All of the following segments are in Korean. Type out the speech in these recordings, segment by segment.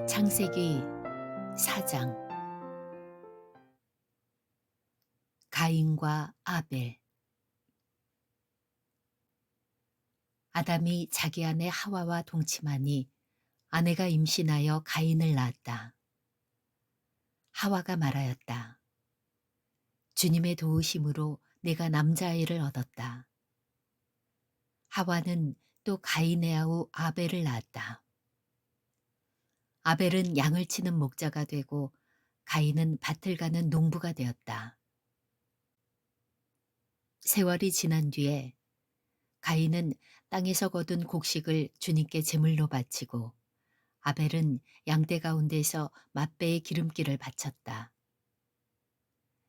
창세기 4장. 가인과 아벨. 아담이 자기 아내 하와와 동침하니 아내가 임신하여 가인을 낳았다. 하와가 말하였다. 주님의 도우심으로 내가 남자아이를 얻었다. 하와는 또 가인의 아우 아벨을 낳았다. 아벨은 양을 치는 목자가 되고 가인은 밭을 가는 농부가 되었다. 세월이 지난 뒤에 가인은 땅에서 거둔 곡식을 주님께 제물로 바치고 아벨은 양떼 가운데서 맛배의 기름기를 바쳤다.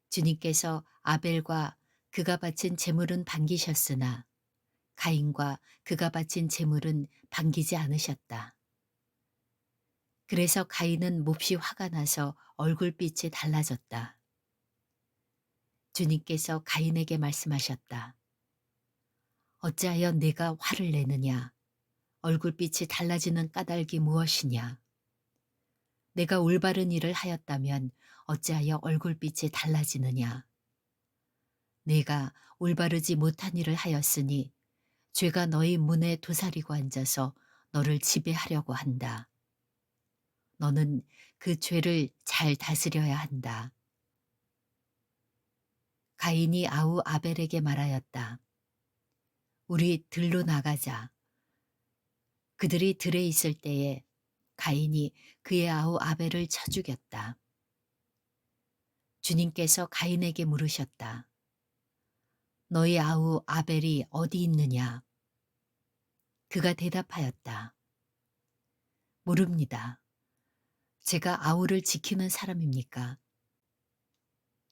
주님께서 아벨과 그가 바친 제물은 반기셨으나 가인과 그가 바친 제물은 반기지 않으셨다. 그래서 가인은 몹시 화가 나서 얼굴빛이 달라졌다. 주님께서 가인에게 말씀하셨다. 어찌하여 내가 화를 내느냐? 얼굴빛이 달라지는 까닭이 무엇이냐? 내가 올바른 일을 하였다면 어찌하여 얼굴빛이 달라지느냐? 내가 올바르지 못한 일을 하였으니 죄가 너희 문에 도사리고 앉아서 너를 지배하려고 한다. 너는 그 죄를 잘 다스려야 한다. 가인이 아우 아벨에게 말하였다. 우리 들로 나가자. 그들이 들에 있을 때에 가인이 그의 아우 아벨을 쳐 죽였다. 주님께서 가인에게 물으셨다. 너희 아우 아벨이 어디 있느냐? 그가 대답하였다. 모릅니다. 제가 아우를 지키는 사람입니까?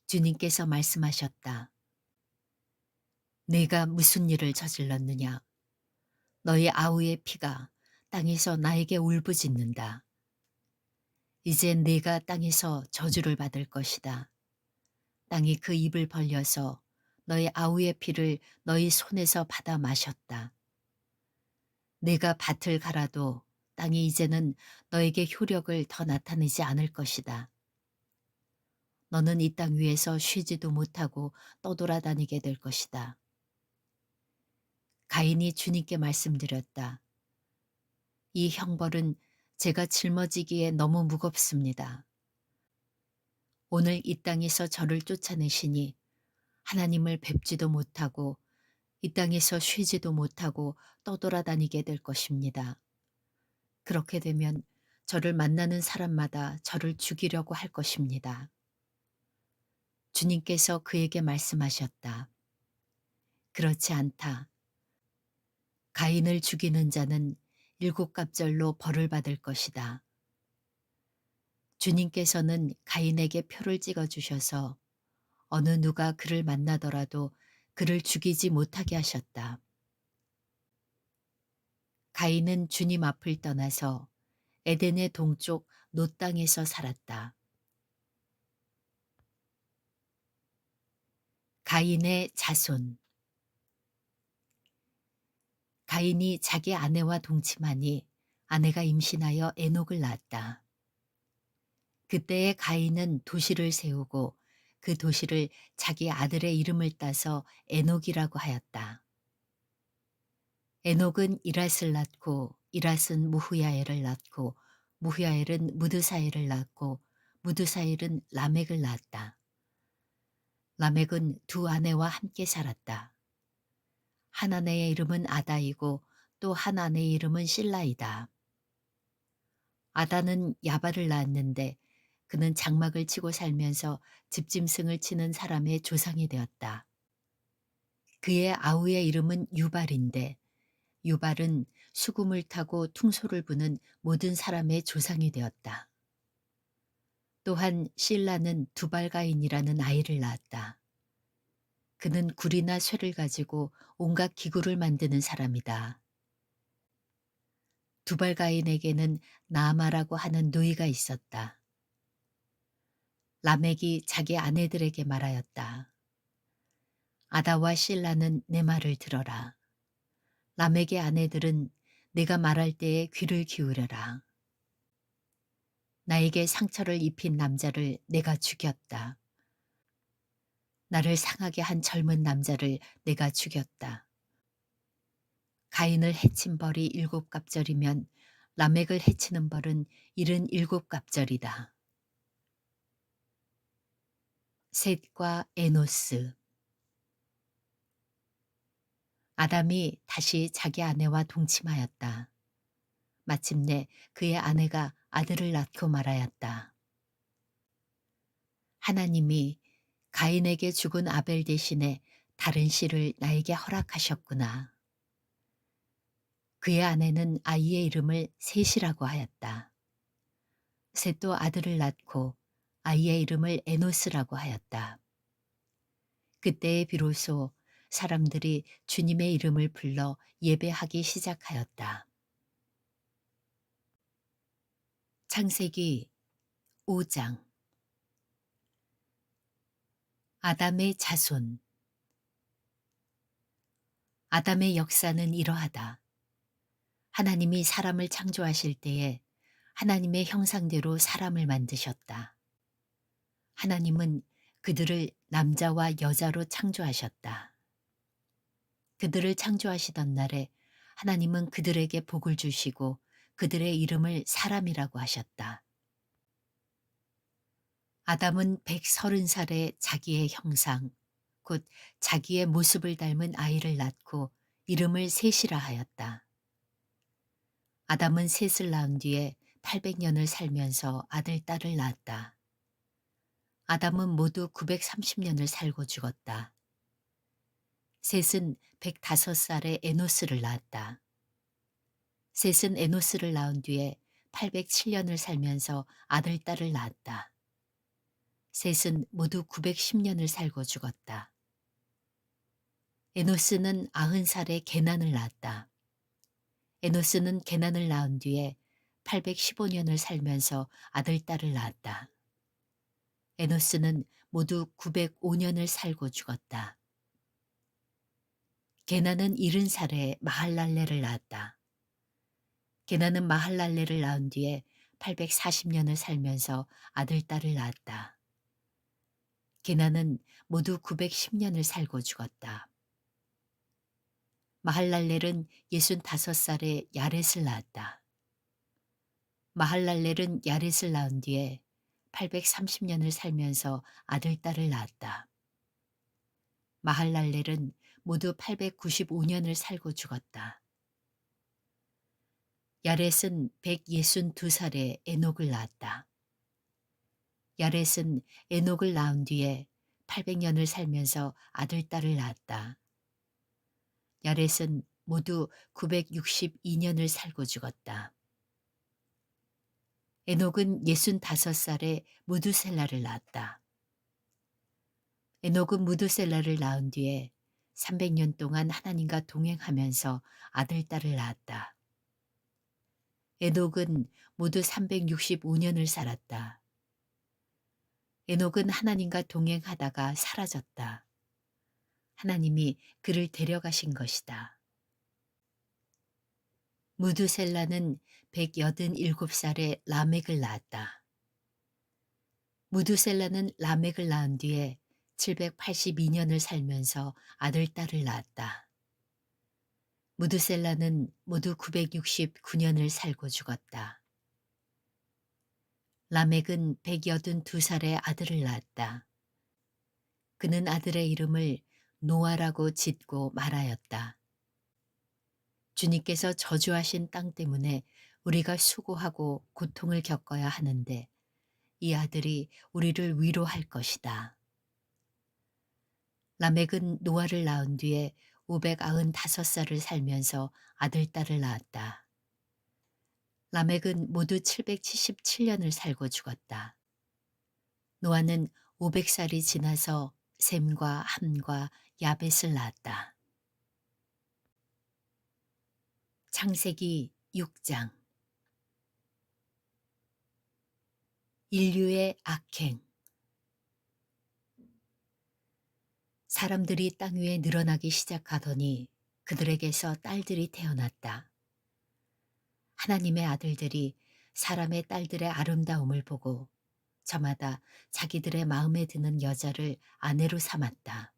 주님께서 말씀하셨다. 내가 무슨 일을 저질렀느냐? 너희 아우의 피가 땅에서 나에게 울부짖는다. 이제 내가 땅에서 저주를 받을 것이다. 땅이 그 입을 벌려서 너희 아우의 피를 너희 손에서 받아 마셨다. 내가 밭을 갈아도 땅이 이제는 너에게 효력을 더 나타내지 않을 것이다. 너는 이 땅 위에서 쉬지도 못하고 떠돌아다니게 될 것이다. 가인이 주님께 말씀드렸다. 이 형벌은 제가 짊어지기에 너무 무겁습니다. 오늘 이 땅에서 저를 쫓아내시니 하나님을 뵙지도 못하고 이 땅에서 쉬지도 못하고 떠돌아다니게 될 것입니다. 그렇게 되면 저를 만나는 사람마다 저를 죽이려고 할 것입니다. 주님께서 그에게 말씀하셨다. 그렇지 않다. 가인을 죽이는 자는 7갑절로 벌을 받을 것이다. 주님께서는 가인에게 표를 찍어주셔서 어느 누가 그를 만나더라도 그를 죽이지 못하게 하셨다. 가인은 주님 앞을 떠나서 에덴의 동쪽 놋 땅에서 살았다. 가인의 자손. 가인이 자기 아내와 동침하니 아내가 임신하여 에녹을 낳았다. 그때에 가인은 도시를 세우고 그 도시를 자기 아들의 이름을 따서 에녹이라고 하였다. 에녹은 이랏을 낳고 이랏은 무후야엘을 낳고 무후야엘은 무드사엘을 낳고 무드사엘은 라멕을 낳았다. 라멕은 두 아내와 함께 살았다. 한 아내의 이름은 아다이고 또 한 아내의 이름은 실라이다. 아다는 야발을 낳았는데 그는 장막을 치고 살면서 집짐승을 치는 사람의 조상이 되었다. 그의 아우의 이름은 유발인데 유발은 수금을 타고 퉁소를 부는 모든 사람의 조상이 되었다. 또한 실라는 두발가인이라는 아이를 낳았다. 그는 굴이나 쇠를 가지고 온갖 기구를 만드는 사람이다. 두발가인에게는 나아마라고 하는 누이가 있었다. 라멕이 자기 아내들에게 말하였다. 아다와 실라는 내 말을 들어라. 라멕의 아내들은 내가 말할 때에 귀를 기울여라. 나에게 상처를 입힌 남자를 내가 죽였다. 나를 상하게 한 젊은 남자를 내가 죽였다. 가인을 해친 벌이 7갑절이면 라멕을 해치는 벌은 77갑절이다. 셋과 에노스. 아담이 다시 자기 아내와 동침하였다. 마침내 그의 아내가 아들을 낳고 말하였다. 하나님이 가인에게 죽은 아벨 대신에 다른 씨를 나에게 허락하셨구나. 그의 아내는 아이의 이름을 셋이라고 하였다. 셋도 아들을 낳고 아이의 이름을 에노스라고 하였다. 그때에 비로소 사람들이 주님의 이름을 불러 예배하기 시작하였다. 창세기 5장. 아담의 자손. 아담의 역사는 이러하다. 하나님이 사람을 창조하실 때에 하나님의 형상대로 사람을 만드셨다. 하나님은 그들을 남자와 여자로 창조하셨다. 그들을 창조하시던 날에 하나님은 그들에게 복을 주시고 그들의 이름을 사람이라고 하셨다. 아담은 130살에 자기의 형상, 곧 자기의 모습을 닮은 아이를 낳고 이름을 셋이라 하였다. 아담은 셋을 낳은 뒤에 800년을 살면서 아들, 딸을 낳았다. 아담은 모두 930년을 살고 죽었다. 셋은 105살에 에노스를 낳았다. 셋은 에노스를 낳은 뒤에 807년을 살면서 아들, 딸을 낳았다. 셋은 모두 910년을 살고 죽었다. 에노스는 90살에 게난을 낳았다. 에노스는 게난을 낳은 뒤에 815년을 살면서 아들, 딸을 낳았다. 에노스는 모두 905년을 살고 죽었다. 게난은 70살에 마할랄레를 낳았다. 게난은 마할랄레를 낳은 뒤에 840년을 살면서 아들, 딸을 낳았다. 게난은 모두 910년을 살고 죽었다. 마할랄렐은 65살에 야렛을 낳았다. 마할랄렐은 야렛을 낳은 뒤에 830년을 살면서 아들, 딸을 낳았다. 마할랄렐은 모두 895년을 살고 죽었다. 야렛은 162살에 에녹을 낳았다. 야렛은 에녹을 낳은 뒤에 800년을 살면서 아들, 딸을 낳았다. 야렛은 모두 962년을 살고 죽었다. 에녹은 65살에 무두셀라를 낳았다. 에녹은 무두셀라를 낳은 뒤에 300년 동안 하나님과 동행하면서 아들, 딸을 낳았다. 에녹은 모두 365년을 살았다. 에녹은 하나님과 동행하다가 사라졌다. 하나님이 그를 데려가신 것이다. 무두셀라는 187살에 라멕을 낳았다. 무두셀라는 라멕을 낳은 뒤에 782년을 살면서 아들, 딸을 낳았다. 무두셀라는 모두 969년을 살고 죽었다. 라멕은 182살에 아들을 낳았다. 그는 아들의 이름을 노아라고 짓고 말하였다. 주님께서 저주하신 땅 때문에 우리가 수고하고 고통을 겪어야 하는데 이 아들이 우리를 위로할 것이다. 라멕은 노아를 낳은 뒤에 595살을 살면서 아들, 딸을 낳았다. 라멕은 모두 777년을 살고 죽었다. 노아는 500살이 지나서 셈과 함과 야벳을 낳았다. 창세기 6장. 인류의 악행. 사람들이 땅 위에 늘어나기 시작하더니 그들에게서 딸들이 태어났다. 하나님의 아들들이 사람의 딸들의 아름다움을 보고 저마다 자기들의 마음에 드는 여자를 아내로 삼았다.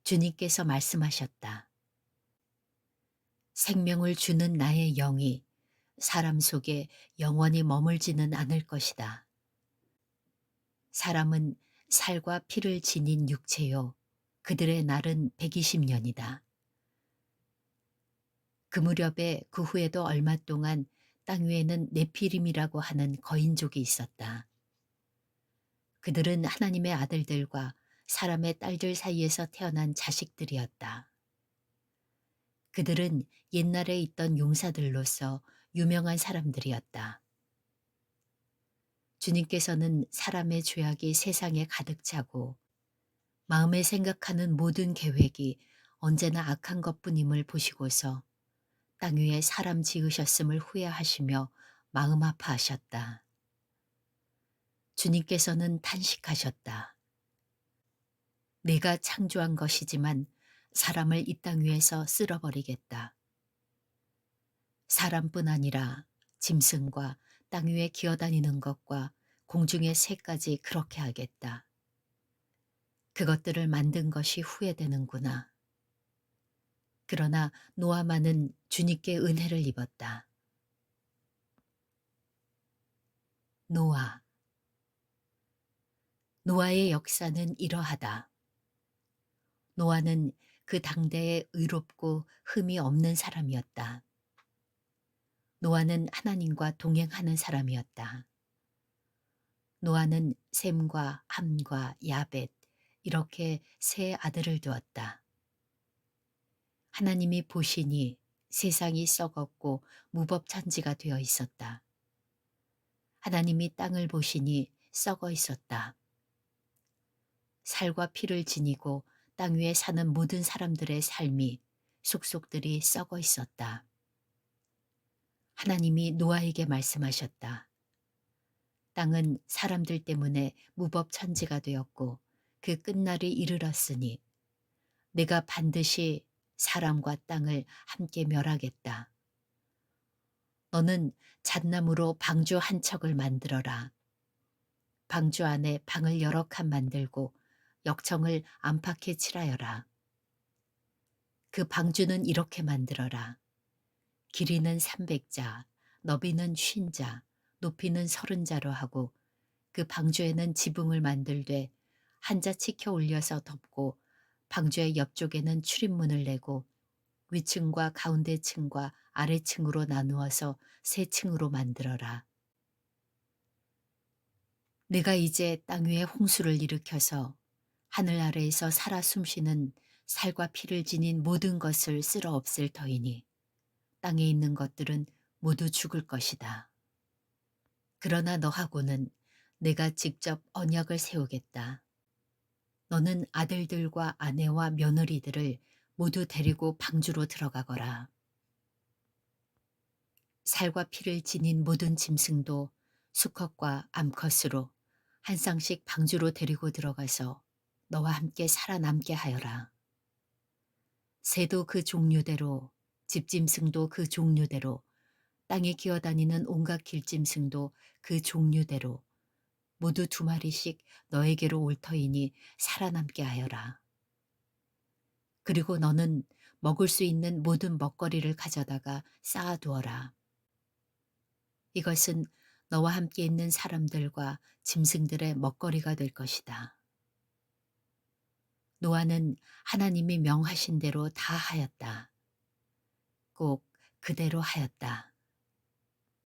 주님께서 말씀하셨다. 생명을 주는 나의 영이 사람 속에 영원히 머물지는 않을 것이다. 사람은 살과 피를 지닌 육체요. 그들의 날은 120년이다. 그 무렵에 그 후에도 얼마 동안 땅 위에는 네피림이라고 하는 거인족이 있었다. 그들은 하나님의 아들들과 사람의 딸들 사이에서 태어난 자식들이었다. 그들은 옛날에 있던 용사들로서 유명한 사람들이었다. 주님께서는 사람의 죄악이 세상에 가득 차고 마음에 생각하는 모든 계획이 언제나 악한 것뿐임을 보시고서 땅 위에 사람 지으셨음을 후회하시며 마음 아파하셨다. 주님께서는 탄식하셨다. 내가 창조한 것이지만 사람을 이 땅 위에서 쓸어버리겠다. 사람뿐 아니라 짐승과 땅 위에 기어다니는 것과 공중의 새까지 그렇게 하겠다. 그것들을 만든 것이 후회되는구나. 그러나 노아만은 주님께 은혜를 입었다. 노아. 노아의 역사는 이러하다. 노아는 그 당대에 의롭고 흠이 없는 사람이었다. 노아는 하나님과 동행하는 사람이었다. 노아는 셈과 함과 야벳 이렇게 세 아들을 두었다. 하나님이 보시니 세상이 썩었고 무법천지가 되어 있었다. 하나님이 땅을 보시니 썩어 있었다. 살과 피를 지니고 땅 위에 사는 모든 사람들의 삶이 속속들이 썩어 있었다. 하나님이 노아에게 말씀하셨다. 땅은 사람들 때문에 무법천지가 되었고 그 끝날이 이르렀으니 내가 반드시 사람과 땅을 함께 멸하겠다. 너는 잣나무로 방주 한 척을 만들어라. 방주 안에 방을 여러 칸 만들고 역청을 안팎에 칠하여라. 그 방주는 이렇게 만들어라. 길이는 300자, 너비는 50자, 높이는 30자로 하고 그 방주에는 지붕을 만들되 한자 치켜 올려서 덮고 방주의 옆쪽에는 출입문을 내고 위층과 가운데 층과 아래층으로 나누어서 세 층으로 만들어라. 내가 이제 땅 위에 홍수를 일으켜서 하늘 아래에서 살아 숨쉬는 살과 피를 지닌 모든 것을 쓸어 없앨 터이니 땅에 있는 것들은 모두 죽을 것이다. 그러나 너하고는 내가 직접 언약을 세우겠다. 너는 아들들과 아내와 며느리들을 모두 데리고 방주로 들어가거라. 살과 피를 지닌 모든 짐승도 수컷과 암컷으로 한 쌍씩 방주로 데리고 들어가서 너와 함께 살아남게 하여라. 새도 그 종류대로, 집짐승도 그 종류대로, 땅에 기어다니는 온갖 길짐승도 그 종류대로 모두 2마리씩 너에게로 올 터이니 살아남게 하여라. 그리고 너는 먹을 수 있는 모든 먹거리를 가져다가 쌓아두어라. 이것은 너와 함께 있는 사람들과 짐승들의 먹거리가 될 것이다. 노아는 하나님이 명하신 대로 다 하였다. 꼭 그대로 하였다.